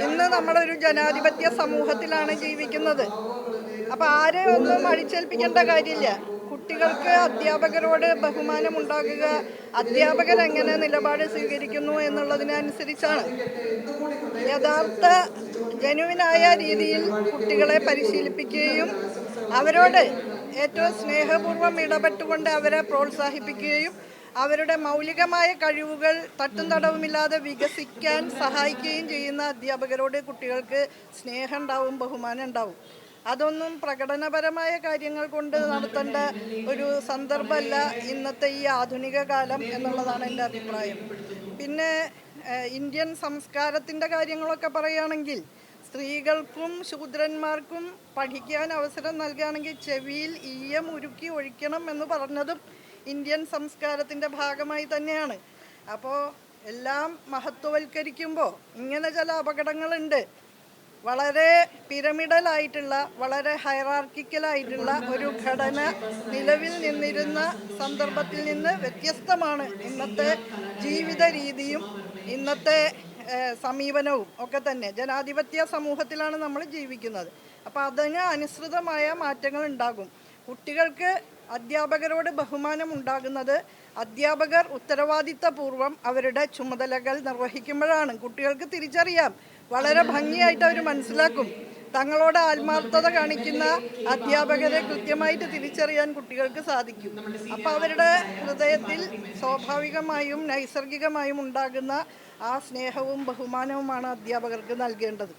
ഇന്ന് നമ്മളൊരു ജനാധിപത്യ സമൂഹത്തിലാണ് ജീവിക്കുന്നത്. അപ്പം ആരെയും ഒന്നും അടിച്ചേൽപ്പിക്കേണ്ട കാര്യമില്ല. കുട്ടികൾക്ക് അധ്യാപകരോട് ബഹുമാനം ഉണ്ടാകുക, അധ്യാപകരെങ്ങനെ നിലപാട് സ്വീകരിക്കുന്നു എന്നുള്ളതിനനുസരിച്ചാണ്. യഥാർത്ഥ ജനുവിനായ രീതിയിൽ കുട്ടികളെ പരിശീലിപ്പിക്കുകയും അവരോട് ഏറ്റവും സ്നേഹപൂർവ്വം ഇടപെട്ടുകൊണ്ട് അവരെ പ്രോത്സാഹിപ്പിക്കുകയും അവരുടെ മൗലികമായ കഴിവുകൾ തട്ടും തടവുമില്ലാതെ വികസിക്കാൻ സഹായിക്കുകയും ചെയ്യുന്ന അധ്യാപകരോട് കുട്ടികൾക്ക് സ്നേഹം ഉണ്ടാവും, ബഹുമാനം ഉണ്ടാവും. അതൊന്നും പ്രകടനപരമായ കാര്യങ്ങൾ കൊണ്ട് നടത്തേണ്ട ഒരു സന്ദർഭമല്ല ഇന്നത്തെ ഈ ആധുനിക കാലം എന്നുള്ളതാണ് എൻ്റെ അഭിപ്രായം. പിന്നെ ഇന്ത്യൻ സംസ്കാരത്തിൻ്റെ കാര്യങ്ങളൊക്കെ പറയുകയാണെങ്കിൽ സ്ത്രീകൾക്കും ശൂദ്രന്മാർക്കും പഠിക്കാൻ അവസരം നൽകുകയാണെങ്കിൽ ചെവിയിൽ ഈയം ഉരുക്കി ഒഴിക്കണം എന്ന് പറഞ്ഞതും ഇന്ത്യൻ സംസ്കാരത്തിൻ്റെ ഭാഗമായി തന്നെയാണ്. അപ്പോൾ എല്ലാം മഹത്വവൽക്കരിക്കുമ്പോൾ ഇങ്ങനെ ചില അപകടങ്ങളുണ്ട്. വളരെ പിരമിഡലായിട്ടുള്ള, വളരെ ഹൈറാർക്കിക്കലായിട്ടുള്ള ഒരു ഘടന നിലവിൽ നിന്നിരുന്ന സന്ദർഭത്തിൽ നിന്ന് വ്യത്യസ്തമാണ് ഇന്നത്തെ ജീവിത രീതിയും ഇന്നത്തെ സമീപനവും ഒക്കെ തന്നെ. ജനാധിപത്യ സമൂഹത്തിലാണ് നമ്മൾ ജീവിക്കുന്നത്. അപ്പോൾ അതിന് അനുസൃതമായ മാറ്റങ്ങൾ ഉണ്ടാകും. കുട്ടികൾക്ക് അധ്യാപകരോട് ബഹുമാനം ഉണ്ടാകുന്നത് അധ്യാപകർ ഉത്തരവാദിത്തപൂർവ്വം അവരുടെ ചുമതലകൾ നിർവഹിക്കുമ്പോഴാണ്. കുട്ടികൾക്ക് തിരിച്ചറിയാം, വളരെ ഭംഗിയായിട്ട് അവർ മനസ്സിലാക്കും. തങ്ങളോട് ആത്മാർത്ഥത കാണിക്കുന്ന അധ്യാപകരെ കൃത്യമായിട്ട് തിരിച്ചറിയാൻ കുട്ടികൾക്ക് സാധിക്കും. അപ്പോൾ അവരുടെ ഹൃദയത്തിൽ സ്വാഭാവികമായും നൈസർഗികമായും ഉണ്ടാകുന്ന ആ സ്നേഹവും ബഹുമാനവുമാണ് അധ്യാപകർക്ക് നൽകേണ്ടത്.